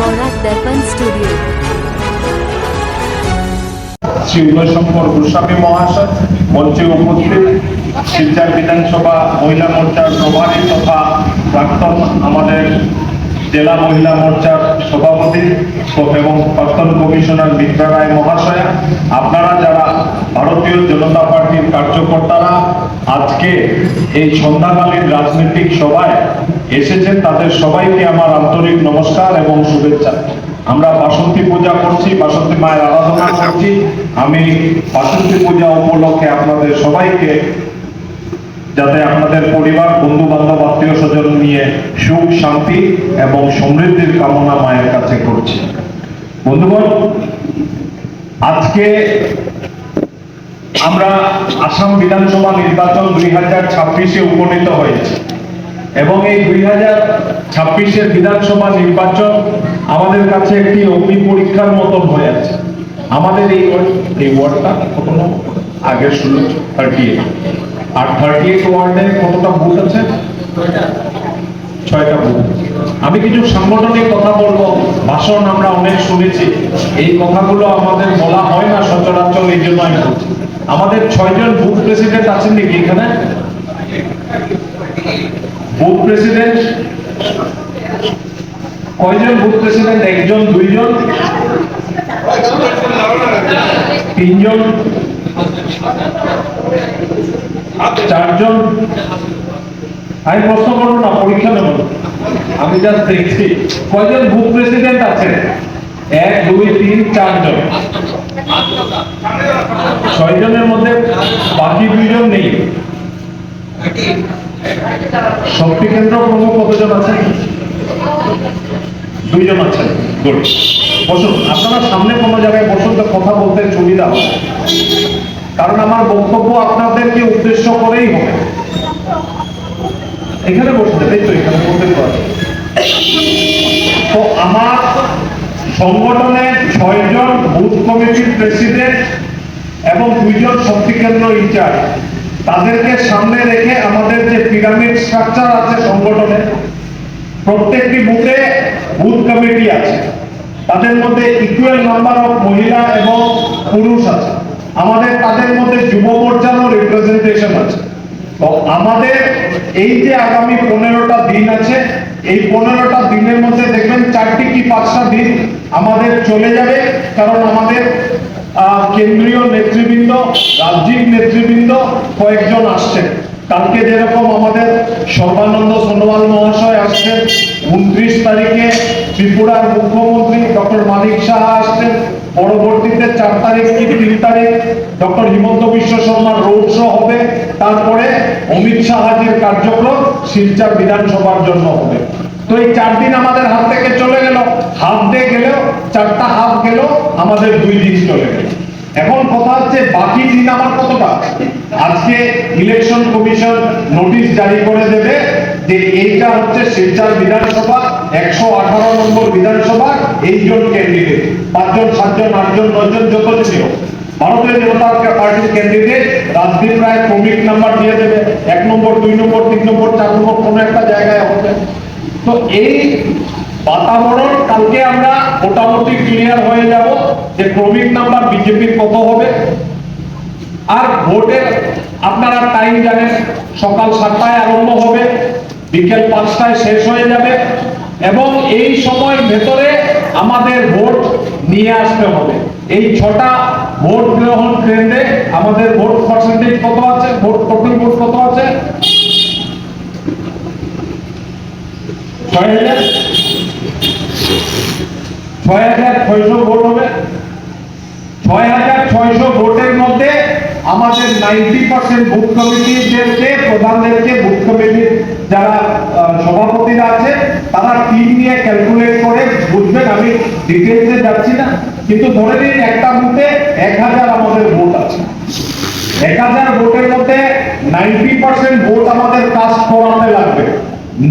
বরাক দর্পণ studio. Shri Uday Shankar Goswami মহাশয়, মঞ্চে উপস্থিত শিলচর বিধানসভা মহিলা মোর্চার প্রভারী তথা প্রাক্তন আমাদের জেলা মহিলা মোর্চার সভাপতি এবং প্রাক্তন কমিশনার মিত্রা রায় মহাশয়া, আপনারা যারা ভারতীয় জনতা পার্টির কার্যকর্তারা আজকে এই সন্ধ্যাকালীন রাজনৈতিক সভায় এসেছেন, তাদের সবাইকে আমার আন্তরিক নমস্কার এবং শুভেচ্ছা। আমরা বাসন্তী পূজা করছি, বাসন্তী মায়ের আরাধনা করছি। আমি বাসন্তী পূজা উপলক্ষে আপনাদের সবাইকে, যাতে আপনাদের পরিবার, বন্ধু বান্ধব, আত্মীয় স্বজন নিয়ে সুখ, শান্তি এবং সমৃদ্ধির কামনা মায়ের কাছে করছি। বন্ধুগণ, আজকে আমরা আসাম বিধানসভা নির্বাচন 2026-এ উপনীত হয়েছে এবং এই 2026-এর বিধানসভা নির্বাচন আমাদের কাছে একটি অগ্নি পরীক্ষার মতন হয়ে আছে। আমাদের এই ওয়ার্ডটা কখনো আগে 38 আর 38 ওয়ার্ডে কতটা বুথ আছে? 6টা বুথ। আমি কিছু সাংগঠনিক কথা বলবো। ভাষণ আমরা অনেক শুনেছি, এই কথাগুলো আমাদের বলা হয় না সচরাচর, এই জন্য আমি বলছি। আমাদের 6 জন বুথ প্রেসিডেন্ট আছেন নাকি এখানে? বুথ প্রেসিডেন্ট কয়জন? বুথ প্রেসিডেন্ট 1 জন, 2 জন, 3 জন, 4 জন? আমি প্রশ্ন করবো না, পরীক্ষা নেব, আমি জাস্ট দেখছি কয়জন বুথ প্রেসিডেন্ট আছেন। 1, 2, 3, 4 জন। 6 জনের মধ্যে বাকি 2 জন নেই। শক্তি কেন্দ্র প্রমুখ কতজন আছেন? 2 জন আছেন। গুড। বসুন, আপনারা সামনে কোনো জায়গায় বসুন, তো কথা বলতে সুবিধা হবে, কারণ আমার বক্তব্য আপনাদেরকে উদ্দেশ্য করেই হবে। এখানে বসতে তাই তো, এখানে বলতে পারে। তো আমার সংগঠনের 6 জন বুথ কমিটির প্রেসিডেন্ট এবং 2 জন শক্তি কেন্দ্র ইনচার্জ, তাদেরকে সামনে রেখে আমাদের যে পিরামিড স্ট্রাকচার আছে সংগঠনে, প্রত্যেকটি বুথে বুথ কমিটি আছে, তাদের মধ্যে ইকুয়াল নাম্বার অফ মহিলা এবং পুরুষ আছে। আমাদের তাদের মধ্যে যুব মোর্চারও রিপ্রেজেন্টেশন আছে। তো আমাদের এই যে আগামী 15টা দিন আছে, এই 15টা দিনের মধ্যে দেখবেন 4টি কি 5টা দিন আমাদের চলে যাবে, কারণ আমাদের কেন্দ্রীয় নেতৃবৃন্দ, রাজ্যিক নেতৃবৃন্দ কয়েকজন আসছেন। কালকে যেরকম আমাদের সর্বানন্দ সোনোয়াল মহাশয় আসছেন, 29 তারিখে ত্রিপুরার মুখ্যমন্ত্রী ডক্টর মানিক সাহা আসছেন, পরবর্তীতে 4 তারিখ কি 3 তারিখ ডক্টর হিমন্ত বিশ্ব শর্মার রোড শো হবে, তারপরে অমিত শাহজির কার্যক্রম শিলচর বিধানসভার জন্য হবে। তো এই 4 দিন আমাদের হাত থেকে চলে গেল, হাফ ডে গেলেও, 4টা হাফ গেল, আমাদের 2 দিন চলে গেল। এখন কথা হচ্ছে বাকি দিন আমার কতটা? আজকে ইলেকশন কমিশন নোটিশ জারি করে দেবে যে এইটা হচ্ছে শিলচর বিধানসভা 118 নম্বর বিধানসভা, এইজন ক্যান্ডিডেট, 5 জন, 7 জন, 8 জন, 9 জন, যত ছিল ভারতীয় জনতা পার্টির ক্যান্ডিডেট রাজদীপ রায় ক্রমিক নাম্বার দিয়ে দেবে, 1 নম্বর, 2 নম্বর, 3 নম্বর, 4 নম্বর কোন একটা জায়গায় হবে। তো এই বাতাবরণ কালকে আমরা মোটামুটি ক্লিয়ার হয়ে যাব যে ক্রমিক নাম্বার বিজেপির কত হবে। আর ভোটের আপনারা টাইম জানেন, সকাল 7টায় আরম্ভ হবে, বিকেল 5টায় শেষ হয়ে যাবে এবং এই সময়ের ভেতরে আমাদের ভোট নিয়ে আসতে হবে। এই 6টা ভোট গ্রহণ কেন্দ্রে আমাদের ভোট পার্সেন্টেজ কত আছে? ভোট টোটাল ভোট কত আছে? 6,600 ভোট হবে। 6,600 ভোটের মধ্যে আমাদের 90% বুথ কমিটিদেরকে, প্রধানদেরকে, বুথ কমিটির যারা সভাপতিরা আছে তারা টিম নিয়ে ক্যালকুলেট করে বুঝবেন, আমি ডিটেইলসে যাচ্ছি না, কিন্তু ধরে নিন একটা বুথে 1000 আমাদের ভোট আছে। 1000 ভোটের মধ্যে 90% ভোট আমাদের কাস্ট করাতে লাগবে।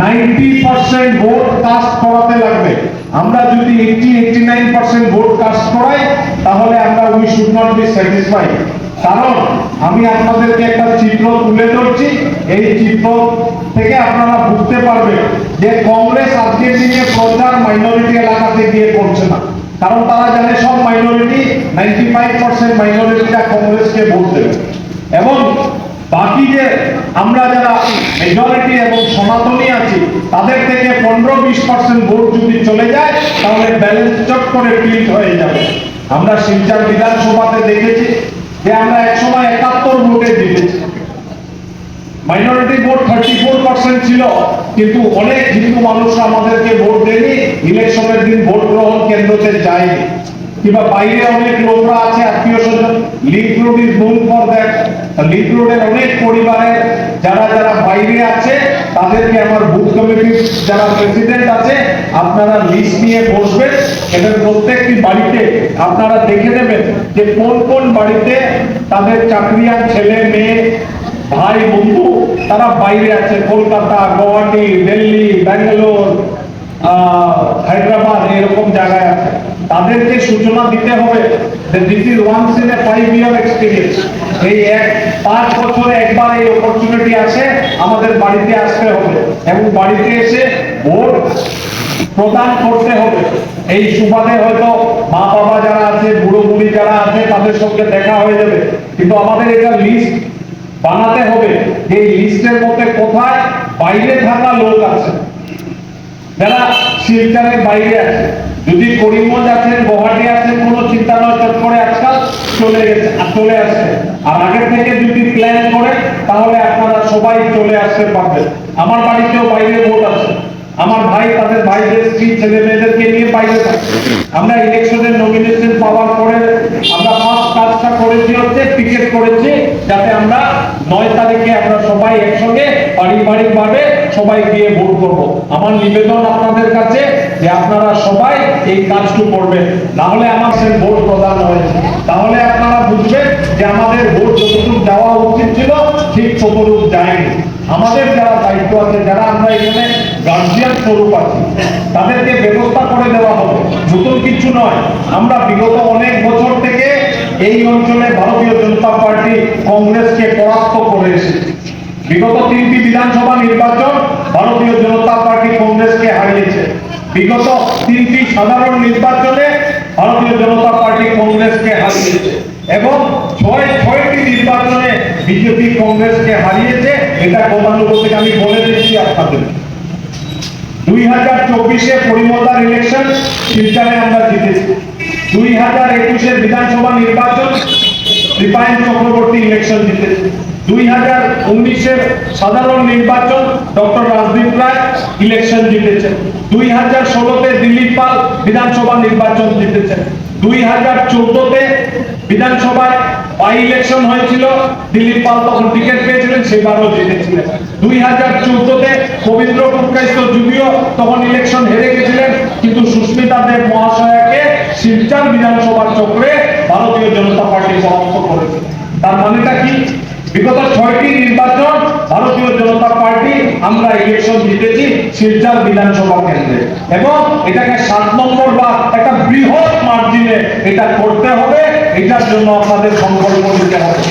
90% ভোট কাস্ট করাতে লাগবে। আমরা যদি 80-89% ভোট কাস্ট করাই, তাহলে আমরা we should not be satisfied. কারণ আমি আপনাদেরকে একটা চিত্র তুলে ধরছি, এই চিত্র থেকে আপনারা বুঝতে পারবেন যে কংগ্রেস আজকের দিনে প্রচার মাইনরিটি এলাকাতে গিয়ে করছে না, কারণ তারা জানে সব মাইনরিটি 95% মাইনরিটিরা কংগ্রেসকে ভোট দেবে, এবং বাকি যে আমরা যারা মেজরিটি এবং সনাতনী আছি তাদের থেকে 15-20% ভোট যদি চলে যায় তাহলে ব্যালেন্স চট করে টিল্ট হয়ে যাবে। আমরা শিলচর বিধানসভাতে দেখেছি যে আমরা একসময় 71 ভোটে জিতেছি, মাইনরিটি ভোট 34% ছিল, কিন্তু অনেক হিন্দু মানুষরা আমাদেরকে ভোট দেয়নি, ইলেকশনের দিন ভোট গ্রহণ কেন্দ্রতে যায়নি, কিংবা বাইরে অনেক লোকরা আছে আত্মীয় স্বজন। Link road is known for that. Link রোডের অনেক পরিবারের যারা যারা বাইরে আছে তাদেরকে আমার বুথ কমিটির যারা প্রেসিডেন্ট আছে আপনারা লিস্ট নিয়ে বসবেন, এদের প্রত্যেকটি বাড়িতে আপনারা দেখে নেবেন যে কোন কোন বাড়িতে তাদের চাকরিয়ান ছেলে মেয়ে ভাই বন্ধু তারা বাইরে আছে, কলকাতা, গুয়াহাটি, দিল্লি, ব্যাঙ্গালোর, হায়দ্রাবাদ এরকম জায়গায় আছে। তাদেরকে সূচনা দিতে হবে যে this is once in a 5-year experience. এই 5 বছরে একবার এই অপরচুনিটি আসে, আমাদের বাড়িতে আসতে হবে এবং বাড়িতে এসে ভোট প্রদান করতে হবে। এই সুবাদে হয়তো মা বাবা যারা আছে, বুড়ো বুড়ি যারা আছে তাদের সঙ্গে দেখা হয়ে যাবে, কিন্তু আমাদের এটা লিস্ট বানাতে হবে যে এই লিস্টের মধ্যে কোথায় বাইরে থাকা লোক আছে, যারা শিলচরের বাইরে আছে। যদি করিমগঞ্জ আছেন, গুয়াহাটি আছেন, কোনো চিন্তা নয়, চট করে আজকাল চলে আসছে। আর আগে থেকে যদি প্ল্যান করে তাহলে আপনারা সবাই চলে আসতে পারবেন। আমার বাড়িতেও বাইরে ভোট আছে, আমার ভাই তাদের ভাইদের স্ত্রী ছেলে মেয়েদেরকে নিয়ে বাইরে থাকে। আমরা ইলেকশনের নমিনেশন পাওয়ার পরে আমরা ফার্স্ট কাজটা করেছি হচ্ছে টিকেট করেছি, যাতে আমরা 9 তারিখে আমরা সবাই একসঙ্গে পারিবারিক ভাবে সবাই গিয়ে ভোট করব। আমার নিবেদন আপনাদের কাছে যে আপনারা সবাই এই কাজটু করবেন, না হলে আমার সে ভোট প্রদান হয়েছে, তাহলে আপনারা বুঝবেন যে আমাদের ভোট যতটুকু যাওয়া উচিত ছিল ঠিক ততটুকু যায়নি। আমাদের যারা দায়িত্ব আছে, যারা আমরা এখানে গার্জিয়ান স্বরূপ আছি, তাদেরকে ব্যবস্থা করে দেওয়া হবে। নতুন কিছু নয়, আমরা বিগত অনেক বছর থেকে এই অঞ্চলে ভারতীয় জনতা পার্টি কংগ্রেসকে পরাস্ত করে এসেছে। বিগত 3টি বিধানসভা নির্বাচন ভারতীয় জনতা পার্টি কংগ্রেসকে হারিয়েছে। বিগত 3টি সাধারণ নির্বাচনে ভারতীয় জনতা পার্টি কংগ্রেসকে হারিয়েছে, এবং 6টি নির্বাচনে বিজেপি কংগ্রেসকে হারিয়েছে। এটা গতানুগতিক আমি বলে দিচ্ছি আপনাদের। 2024-এ পরিমলদার ইলেকশন শিলচরে আমরা জিতেছি। 2021-এর বিধানসভা নির্বাচন রিপাইন চক্রবর্তী ইলেকশন জিতেছে। 2019-এর সাধারণ নির্বাচন ডক্টর রাজদীপ রায় ইলেকশন জিতেছেন। 2016-তে দিলীপ পাল বিধানসভা নির্বাচন জিতেছেন। 2014-তে বিধানসভায় বাই ইলেকশন হয়েছিল, দিলীপ পাল তখন টিকিট পেয়েছিলেন, সেবারও জিতেছিলেন। 2014-তে কবীন্দ্র পুরকাইস্ত যদিও তখন ইলেকশন হেরে গেছিলেন, কিন্তু সুস্মিতা দেব মহাশয়াকে শিলচর বিধানসভার চক্রে ভারতীয় জনতা পার্টি পরাস্ত করেছে। তার মানেটা কি? বিগত 6টি নির্বাচন ভারতীয় জনতা পার্টি আমরা ইলেকশন জিতেছি শিলচর বিধানসভা কেন্দ্রে, এবং এটাকে 7 নম্বর বা একটা বৃহৎ মার্জিনে এটা করতে হবে। এটার জন্য আপনাদের সংকল্প নিতে হবে,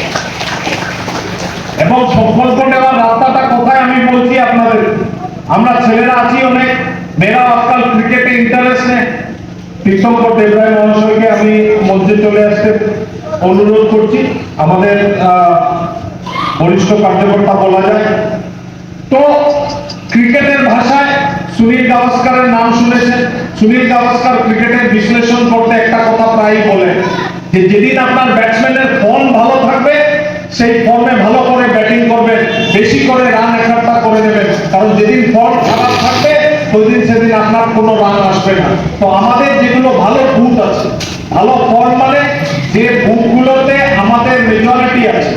এবং সংকল্প নেওয়ার রাস্তাটা কোথায় আমি বলছি আপনাদের। আমরা ছেলেরা আছি অনেক, মেয়েরা আজকাল ক্রিকেটে ইন্টারেস্ট নেই। তীর্থঙ্কর দেবরায় মহাশয়কে আমি মঞ্চে চলে আসতে অনুরোধ করছি, আমাদের বরিষ্ঠ কার্যকর্তা বলা যায়। তো ক্রিকেটের ভাষায় সুনীল গাভাস্করের নাম শুনেছেন। সুনীল গাভাস্কর ক্রিকেটের বিশ্লেষণ করতে একটা কথা প্রায়ই বলেন যে যেদিন আপনার ব্যাটসম্যানের ফর্ম ভালো থাকবে সেই ফর্মে ভালো করে ব্যাটিং করবেন, বেশি করে রান একাত্তা করে দেবেন, কারণ যেদিন ফর্ম খারাপ থাকবে ওইদিন সেদিন আপনার কোনো রান আসবে না। তো আমাদের যেগুলো ভালো বুথ আছে, ভালো ফর্ম মানে যে বুথগুলোতে আমাদের মেজরিটি আছে,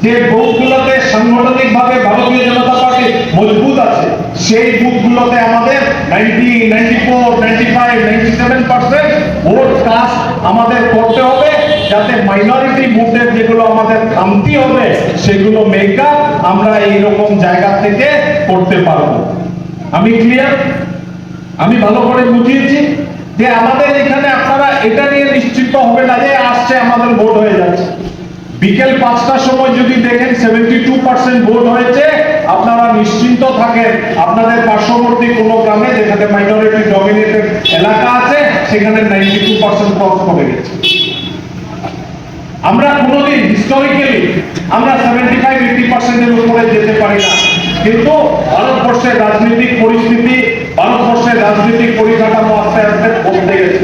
যে বুথগুলোতে সাংগঠনিক ভাবে ভারতীয় জনতা পার্টি মজবুত আছে, সেই বুথগুলোতে আমাদের 90, 94, 95, 97% ভোট কাস্ট আমাদের করতে হবে, যাতে মাইনরিটি বুথের যেগুলো আমাদের খামতি হবে সেগুলো মেকআপ আমরা এইরকম জায়গা থেকে করতে পারবো। আমি ক্লিয়ার? আমি ভালো করে বুঝিয়েছি যে আমাদের এখানে আপনারা এটা নিয়ে নিশ্চিত হবে না যে আসছে আমাদের ভোট হয়ে যাচ্ছে। বিকেল 5টার সময় যদি দেখেন 72% ভোট হয়েছে, আপনারা নিশ্চিন্ত থাকেন আপনাদের পার্শ্ববর্তী কোনো ঝাড়গ্রামে যেখানে মাইনরিটি ডমিনেটেড এলাকা আছে সেখানে 92% ক্রস করে গেছে। আমরা কোনোদিন হিস্টোরিক্যালি আমরা 75-80% এর উপরে যেতে পারি না, কিন্তু ভারতবর্ষের রাজনৈতিক পরিস্থিতি, ভারতবর্ষের রাজনৈতিক পরিকাঠামো আস্তে আস্তে বদলে গেছে।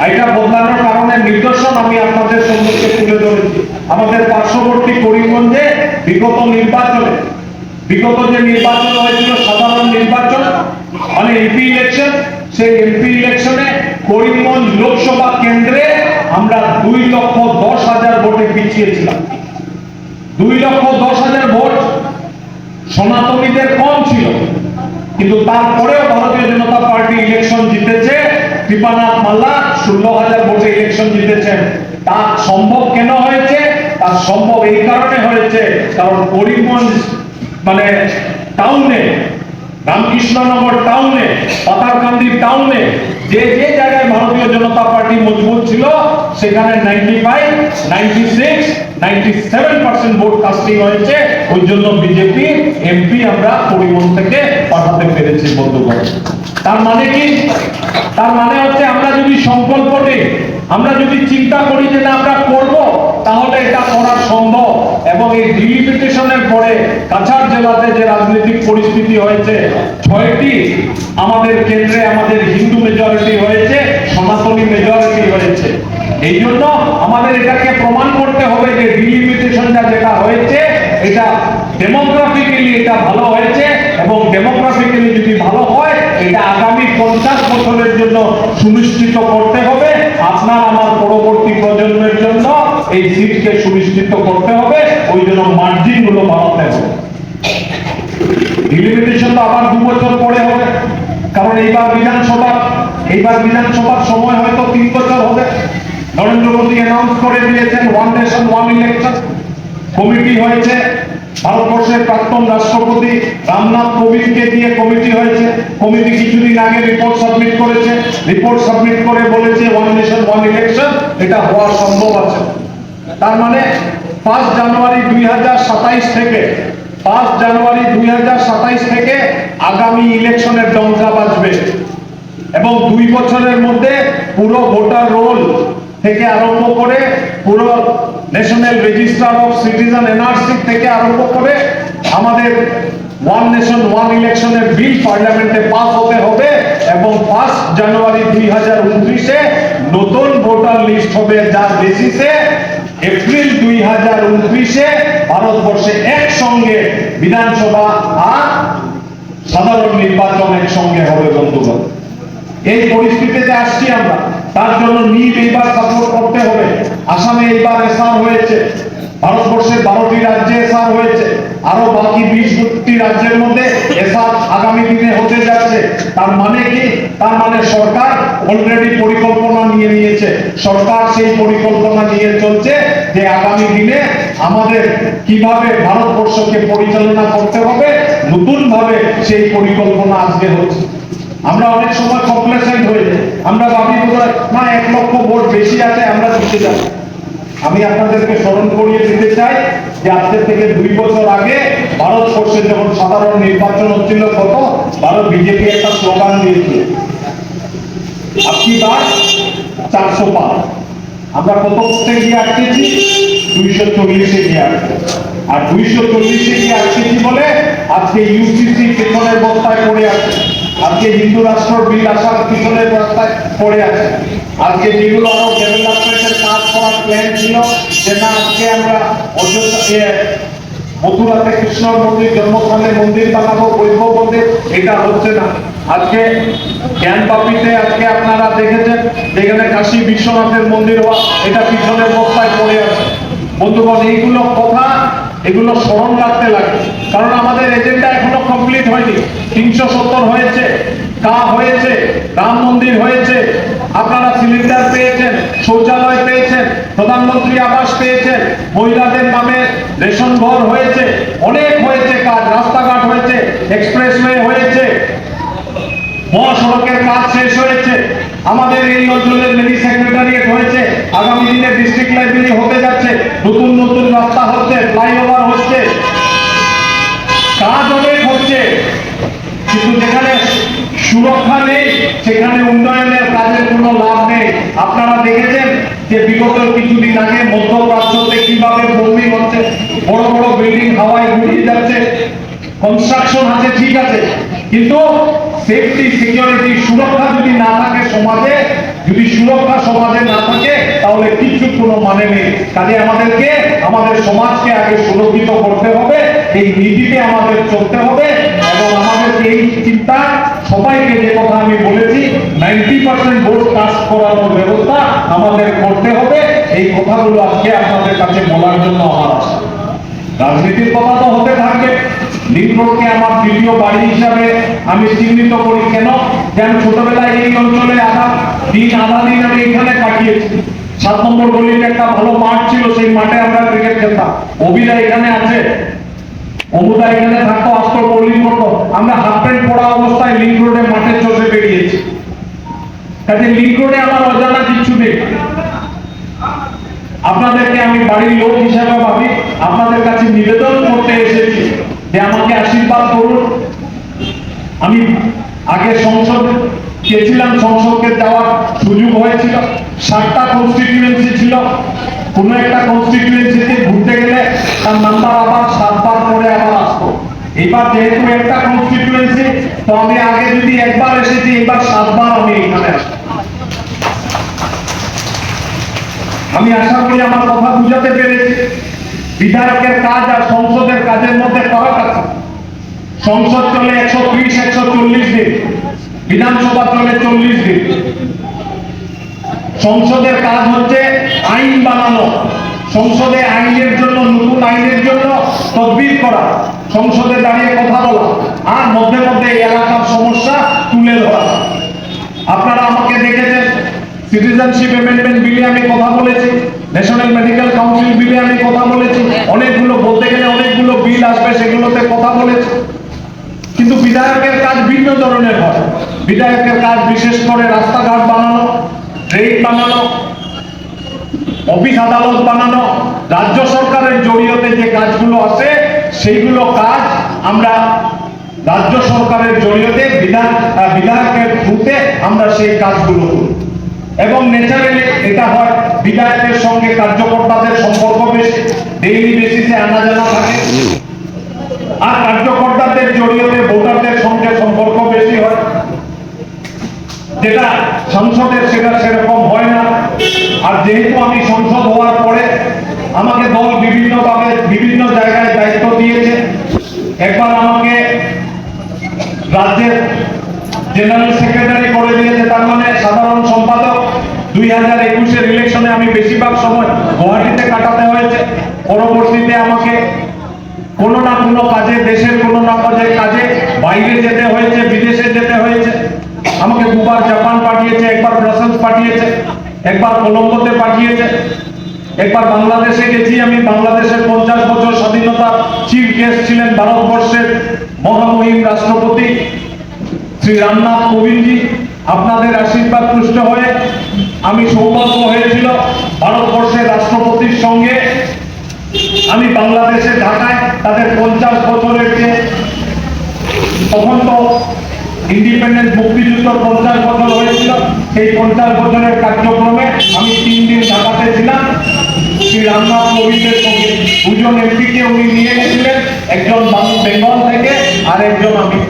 এটা বদলানোর কারণে নিদর্শন আমি আপনাদের সম্মুখে তুলে ধরেছি। আমাদের পার্শ্ববর্তী করিমগঞ্জে বিগত যে নির্বাচন হয়েছিল, সাধারণ নির্বাচন মানে এমপি ইলেকশন, সেই এমপি ইলেকশনে করিমগঞ্জ লোকসভা কেন্দ্রে আমরা 2,10,000 ভোটে পিছিয়েছিলাম। 2,10,000 ভোট সনাতনীদের কম ছিল, কিন্তু তারপরেও ভারতীয় জনতা পার্টি ইলেকশন জিতেছে। কৃপানাথ মাল্লা 16,000 ভোটে ইলেকশন জিতেছেন। তা সম্ভব কেন হয়েছে? তা সম্ভব এই কারণে হয়েছে কারণ করিমগঞ্জ মানে টাউনে, রামকৃষ্ণনগর টাউনে, পাতারকান্দি টাউনে যে জায়গায় ভারতীয় জনতা পার্টি মজবুত ছিল সেখানে 95, 96, 97% ভোট কাস্টিং হয়েছে। ওই জন্য বিজেপি এমপি আমরা করিমগঞ্জ থেকে পাঠাতে পেরেছি বন্ধুগণ। তার মানে কি? তার মানে হচ্ছে আমরা যদি সংকল্প নিই, আমরা যদি চিন্তা করি যে না আমরা করব, তাহলে এটা করা সম্ভব। এবং এই ডিলিমিটেশনের পরে কাছাড় জেলাতে যে রাজনৈতিক পরিস্থিতি হয়েছে, 6টি আমাদের কেন্দ্রে আমাদের হিন্দু মেজরিটি হয়েছে, সনাতনী মেজরিটি হয়েছে। এই জন্য আমাদের এটাকে প্রমাণ করতে হবে যে ডিলিমিটেশনটা যেটা হয়েছে এটা ডেমোগ্রাফিক্যালি এটা ভালো হয়েছে, এবং ডেমোগ্রাফিক্যালি যদি ভালো হয় এটা আগামী 50 বছরের জন্য সুনিশ্চিত করতে হবে। আপনার আমার পরবর্তী প্রজন্মের জন্য এই সিটকে সুনিশ্চিত করতে হবে। ওই জন্য মার্জিন গুলো বাড়াতে হবে। ডিলিমিটেশন তো আবার 2 বছর পরে হবে, কারণ এইবার বিধানসভার সময় হয়তো 3 বছর হবে। নরেন্দ্র মোদী অ্যানাউন্স করে দিয়েছেন one nation one election. Committee হয়েছে, ভারতবর্ষের প্রাক্তন রাষ্ট্রপতি রামনাথ কোবিন্দকে দিয়ে কমিটি হয়েছে। কমিটি কিছুদিন আগে রিপোর্ট সাবমিট করেছে। রিপোর্ট সাবমিট করে বলেছে ওয়ান নেশন ওয়ান ইলেকশন এটা হওয়া সম্ভব আছে। তার মানে 5 জানুয়ারি 2027 থেকে আগামী ইলেকশনের ডঙ্কা বাজবে, এবং 2 বছরের মধ্যে পুরো ভোটার রোল থেকে আরম্ভ করে পুরো national register of citizen NRC থেকে আরম্ভ করে আমাদের ওয়ান নেশন ওয়ান ইলেকশনের বিল পার্লামেন্টে পাস হতে হবে, এবং 5 জানুয়ারি 2029-এ নতুন ভোটার লিস্ট হবে, যার বেসিসে এপ্রিল 2029-এ ভারতবর্ষে একসঙ্গে বিধানসভা আর সাধারণ নির্বাচন একসঙ্গে হবে বন্ধুগণ। এই পরিস্থিতিতে আসছি আমরা, তার জন্য নিট এইবার সাপোর্ট করতে হবে। আসামে এইবার এসআর হয়েছে, ভারতবর্ষের 12টি রাজ্যে এসআর হয়েছে, আরো বাকি 20টি রাজ্যের মধ্যে এসআর আগামী দিনে হতে যাচ্ছে। তার মানে কি? তার মানে সরকার অলরেডি পরিকল্পনা নিয়ে নিয়েছে। সরকার সেই পরিকল্পনা নিয়ে চলছে যে আগামী দিনে আমাদের কিভাবে ভারতবর্ষকে পরিচালনা করতে হবে, নতুন ভাবে সেই পরিকল্পনা আজকে হচ্ছে। আমরা অনেক সময় কমপ্লেসেন্ট হয়ে যাই, আমরা ভাবি না 1 লক্ষ ভোট বেশি আছে আমরা জিতে যাব। আমি আপনাদেরকে স্মরণ করিয়ে দিতে চাই যে আজকে থেকে 2 বছর আগে ভারতবর্ষে যখন সাধারণ নির্বাচন হচ্ছিল, বিজেপি একটা স্লোগান দিয়েছিল, আপকি বার 400 পার। আমরা কত ভোটে গিয়ে আটকেছি? 240-এ গিয়ে আটকেছি। আর 240-এ গিয়ে আটকেছি বলে আজকে ইউসিসি পেছনের বস্তায় পড়ে আছে, আজকে হিন্দু রাষ্ট্র বিল আসার পিছনের রাস্তায় পড়ে আছে, আজকে যেগুলো আরো ডেভেলপমেন্টের কাজ করার প্ল্যান ছিল যে না আজকে আমরা মথুরাতে কৃষ্ণর মন্দির, জন্মস্থানে মন্দির বানাবো, বৈভব মন্দির, এটা হচ্ছে না। আজকে জ্ঞানবাপীতে আজকে আপনারা দেখেছেন যেখানে কাশী বিশ্বনাথের মন্দির হওয়া, এটা পিছনের বস্তায় পড়ে আছে। বন্ধুগণ, এইগুলো কথা এগুলো স্মরণ রাখতে লাগে, কারণ আমাদের এজেন্ডা এখনো কমপ্লিট হয়নি। 370 হয়েছে, হয়েছে, রাম মন্দির হয়েছে, আপনারা সিলিন্ডার পেয়েছেন, শৌচালয় পেয়েছেন, প্রধানমন্ত্রী আবাস পেয়েছেন, মহিলাদের নামে রেশন ঘর হয়েছে, অনেক হয়েছে কাজ, রাস্তাঘাট হয়েছে, এক্সপ্রেসওয়ে হয়েছে, মহাসড়কের কাজ শেষ হয়েছে, আমাদের এই অঞ্চলের মিনি সেক্রেটারিয়েট হয়েছে, আগামী দিনে ডিস্ট্রিক্ট লাইব্রেরি হতে যাচ্ছে, নতুন নতুন রাস্তা হচ্ছে, ফ্লাইওভার হচ্ছে, কাজ অনেক হচ্ছে। কিন্তু যেখানে সুরক্ষা নেই সেখানে উন্নয়নের কাজের কোনো লাভ নেই। আপনারা দেখেছেন যে বিগত কিছুদিন আগে মধ্যপ্রাচ্যতে কিভাবে বোমিং হচ্ছে, বড় বড় বিল্ডিং হাওয়ায় উড়িয়ে যাচ্ছে। কনস্ট্রাকশন আছে ঠিক আছে, কিন্তু সেফটি সিকিউরিটি সুরক্ষা যদি না থাকে সমাজে, যদি সুরক্ষা সমাজে না থাকে তাহলে কিছু কোনো মানে নেই। কাজে আমাদেরকে আমাদের সমাজকে আগে সুরক্ষিত করতে হবে, এই নীতিতে আমাদের চলতে হবে এবং আমাদেরকে এই চিন্তা সবাইকে, যে কথা আমি বলেছি 90% ভোট কাস্ট করানোর ব্যবস্থা আমাদের করতে হবে। এই কথাগুলো আজকে আপনাদের কাছে বলার জন্য আমার আশা। রাজনীতির কথা তো হতে থাকবে। লিংক রোডকে আমার দ্বিতীয় বাড়ি হিসাবে আমি চিহ্নিত করি। কেন? যে আমি ছোটবেলায় এই অঞ্চলে আধা দিন আমি এখানে কাটিয়েছি। 7 নম্বর গলিতে একটা ভালো মাঠ ছিল, সেই মাঠে আমরা ক্রিকেট খেলতাম। অভিদা এখানে আছে, অমুদা এখানে থাকতো, আসতো, বোলিং করতো। আমরা হাফ প্যান্ট পরা অবস্থায় লিংক রোডে মাঠে চষে বেরিয়েছি। কাজে লিংক রোডে আমার অজানা কিছু নেই। আপনাদেরকে আমি বাড়ির লোক হিসাবে ভাবি, আপনাদের কাছে নিবেদন করতে এসেছি যে আমাকে আশীর্বাদ করুন। আমি আগে সংসদ গেছিলাম, সংসদকে যাওয়ার সুযোগ হয়েছিল। 7টা কনস্টিটিউয়েন্সি ছিল, কোন একটা কনস্টিটিউয়েন্সিতে ঘুরতে গেলে তার নাম্বার আবার 7 বার করে আবার আসতো। এবার যেহেতু একটা কনস্টিটিউয়েন্সি, তো আমি আগে যদি একবার এসেছি, এবার 7 বার আমি এখানে আসবো। আমি আশা করি আমার কথা বুঝাতে পেরেছি। বিধায়কের কাজ আর সংসদের কাজের মধ্যে ফারাক আছে। সংসদ চলে 130-140 দিন, বিধানসভা চলে 40 দিন। সংসদের কাজ হচ্ছে আইন বানানো, সংসদে আইনের জন্য, নতুন আইনের জন্য তদবির করা, সংসদে দাঁড়িয়ে কথা বলা, আর মধ্যে মধ্যে এলাকার সমস্যা তুলে ধরা। আপনারা আমাকে দেখেছেন, সিটিজেনশিপ অ্যামেন্ডমেন্ট বিলে আমি কথা বলেছি, ন্যাশনাল মেডিকেল কাউন্সিল বিলে আমি কথা বলেছি, অনেকগুলো, বলতে গেলে অনেকগুলো বিল আসবে, সেগুলোতে কথা বলেছি। কিন্তু বিধায়কের কাজ ভিন্ন ধরনের হয়। বিধায়কের কাজ বিশেষ করে রাস্তাঘাট বানানো, ট্রেন বানানো, অফিস আদালত বানানো, রাজ্য সরকারের জড়িয়তে যে কাজগুলো আছে সেইগুলো কাজ আমরা রাজ্য সরকারের জড়িয়তে বিধায়কের থ্রুতে আমরা সেই কাজগুলো করি। এবং ন্যাচারালি এটা হয়, বিধায়কের সঙ্গে কার্যকর্তাদের সম্পর্ক বেশি, ডেইলি বেসিসে আনা জানা থাকে। আর কার্যকর্তাদের জড়িয়তে ভোটারদের সঙ্গে সম্পর্ক বেশি হয়, যেটা সংসদের সেটা সেরকম হয় না। আর যেহেতু আমি সংসদ হওয়ার পরে আমাকে দল বিভিন্নভাবে বিভিন্ন জায়গায় দায়িত্ব দিয়েছে। একবার আমাকে রাজ্যের জেনারেল সেক্রেটারি করে দিয়েছে, তার মানে সাধারণ সম্পাদক। 2021-এর ইলেকশনে আমি বেশিরভাগ সময় গুয়াহাটিতে কাটাতে হয়েছে। পরবর্তীতে আমাকে কোনো না কোনো কাজে, দেশের কোনো না কাজে বাইরে যেতে হয়েছে, বিদেশে যেতে হয়েছে। আমাকে 2বার জাপান পাঠিয়েছে, একবার ব্রাসেলস পাঠিয়েছে, একবার কলম্বোতে পাঠিয়েছে, একবার বাংলাদেশে গেছি। আমি বাংলাদেশের 50 বছর স্বাধীনতা চিফ গেস্ট ছিলেন ভারতবর্ষের মহামহিম রাষ্ট্রপতি শ্রী রামনাথ কোবিন্দজি। আপনাদের আশীর্বাদ পুষ্ট হয়ে আমি সৌভাগ্য হয়েছিল ভারতবর্ষের রাষ্ট্রপতির সঙ্গে আমি বাংলাদেশে ঢাকায় তাদের 50 বছরের যে, তখন তো ইন্ডিপেন্ডেন্ট মুক্তিযুদ্ধ 50 বছর হয়েছিল, সেই 50 বছরের কার্যক্রমে আমি 3 দিন ঢাকাতে ছিলাম। শ্রী রামনাথ কোবিন্দের সঙ্গে 2 জন এমপিকে উনি নিয়ে গেছিলেন, একজন বেঙ্গল থেকে আর একজন আমি।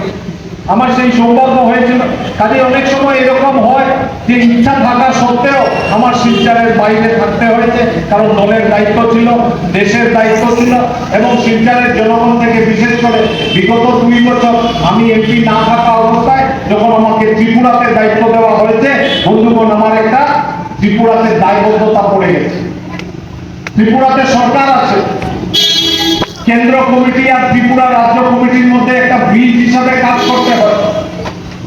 আমার সেই সৌভাগ্য হয়েছিল। কাজে অনেক সময় এরকম হয় যে ইচ্ছা থাকা সত্ত্বেও আমার শিলচরের বাইরে থাকতে হয়েছে, কারণ দলের দায়িত্ব ছিল, দেশের দায়িত্ব ছিল। এবং শিলচরের জনগণ থেকে বিশেষ করে বিগত 2 বছর আমি এমপি না থাকা অবস্থায় যখন আমাকে ত্রিপুরাতে দায়িত্ব দেওয়া হয়েছে, বন্ধুগণ, আমার একটা ত্রিপুরাতে দায়বদ্ধতা পড়ে গেছে। ত্রিপুরাতে সরকার আছে, কেন্দ্র কমিটি আর ত্রিপুরা রাজ্য কমিটির মধ্যে একটা ব্রিজ হিসাবে কাজ করতে হয়।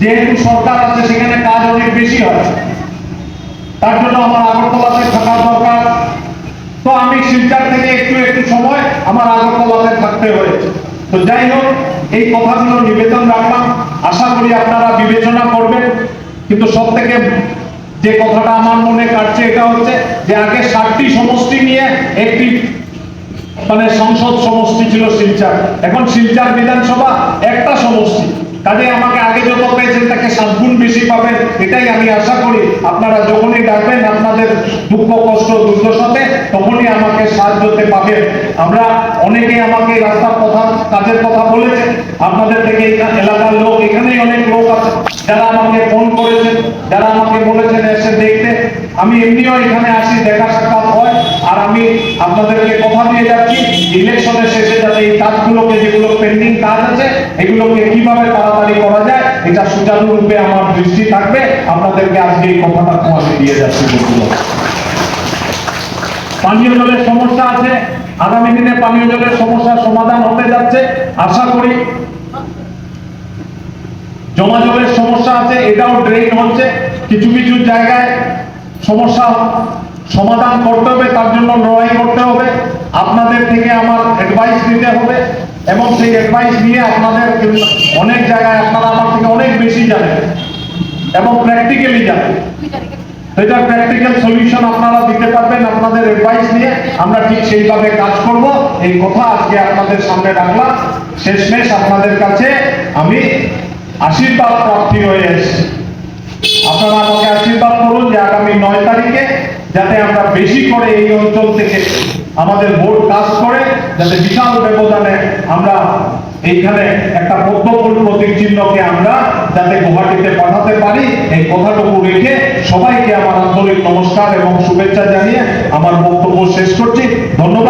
যেহেতু সরকার আছে, সেখানে কাজ অনেক বেশি হয়, তার জন্য আমার আগরতলাতে থাকা দরকার। তো আমি শিলচর থেকে একটু সময় আমার আগরতলাতে থাকতে হয়েছে। তো যাই হোক, এই কথাগুলো নিবেদন রাখলাম, আশা করি আপনারা বিবেচনা করবেন। কিন্তু সব থেকে যে কথাটা আমার মনে কাটছে এটা হচ্ছে যে আগে 7টি সমষ্টি নিয়ে একটি মানে সংসদ সমষ্টি ছিল শিলচর, এখন শিলচর বিধানসভা একটা সমষ্টি। কাজে আমাকে আগে যত পেয়েছেন তাকে 7 গুণ বেশি পাবেন, এটাই আমি আশা করি। আপনারা যখনই ডাকবেন আপনাদের দুঃখ কষ্ট দুর্দশাতে, তখনই আমাকে সাহায্যতে পাবেন। আমরা অনেকে আমাকে রাস্তার কথা কাজের কথা বলেছে, আপনাদের থেকে এলাকার লোক, এখানেই অনেক লোক আছে যারা আমাকে ফোন করেছেন, যারা আমাকে বলেছেন এসে দেখতে। আমি এমনিও এখানে আসি, দেখা সাক্ষাৎ হয়। আর আমি আপনাদেরকে কথা দিয়ে যাচ্ছি, ইলেকশনের শেষে যাতে এই কাজগুলোকে, যেগুলো পেন্ডিং কাজ আছে, এগুলোকে কিভাবে তাড়াতাড়ি করা যায়, এটা সুচারুরূপে আমার দৃষ্টি থাকবে। আপনাদেরকে আজকে এই কথাটা আমি দিয়ে যাচ্ছি। বন্ধুরা, পানীয় জলের সমস্যা আছে, আগামী দিনে পানীয় জলের সমস্যার সমাধান হতে যাচ্ছে আশা করি। জমা জলের সমস্যা আছে, এটাও ড্রেন হচ্ছে, কিছু কিছু জায়গায় সমস্যা সমাধান করতে হবে, তার জন্য লড়াই করতে হবে। আপনাদের থেকে আমার অ্যাডভাইস নিতে হবে এবং সেই অ্যাডভাইস নিয়ে আপনাদের অনেক জায়গায় আপনারা আমার থেকে অনেক বেশি জানেন এবং প্র্যাকটিক্যালি জানেন, এটা প্র্যাকটিক্যাল সলিউশন আপনারা দিতে পারবেন। আপনাদের অ্যাডভাইস নিয়ে আমরা ঠিক সেইভাবে কাজ করব, এই কথা আজকে আপনাদের সামনে রাখলাম। শেষমেশ আপনাদের কাছে আমি আশীর্বাদ প্রার্থী হয়ে এসেছি। আপনারা আমাকে আশীর্বাদ করুন যে আগামী 9 তারিখে যাতে আমরা বেশি করে এই অঞ্চল থেকে আমাদের ভোট কাজ করে যাতে বিশাল ব্যবধানে আমরা এইখানে একটা পদ্মফুল প্রতীক চিহ্নকে আমরা যাতে গুয়াহাটিতে পাঠাতে পারি, এই কথাটুকু রেখে সবাইকে আমার আন্তরিক নমস্কার এবং শুভেচ্ছা জানিয়ে আমার বক্তব্য শেষ করছি। ধন্যবাদ।